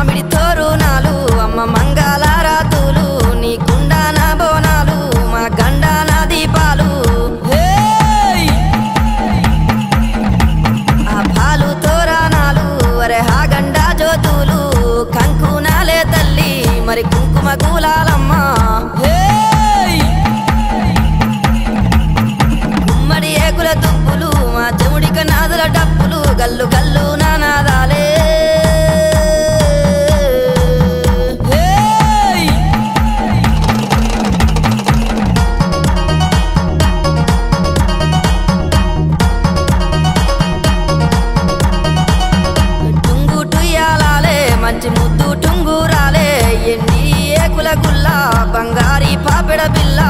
మామిడి తోరునాలు అమ్మ మంగళారాతులు నీ కుండాన బోనాలు మా గండాన దీపాలు ఆ పాలు తోరణాలు అరే హా గండా జ్యోతులు కంకునాలే తల్లి మరి కుంకుమ గులాలమ్మ గుమ్మడి ఏకుల దుప్పులు మా చెవుడిక నాదుల డప్పులు గల్లు గల్లు నానాదాలే మంచి ముద్దు టుంగురాలే ఎన్ని ఏకుల గుల్ల బంగారీ పాపెడ బిల్ల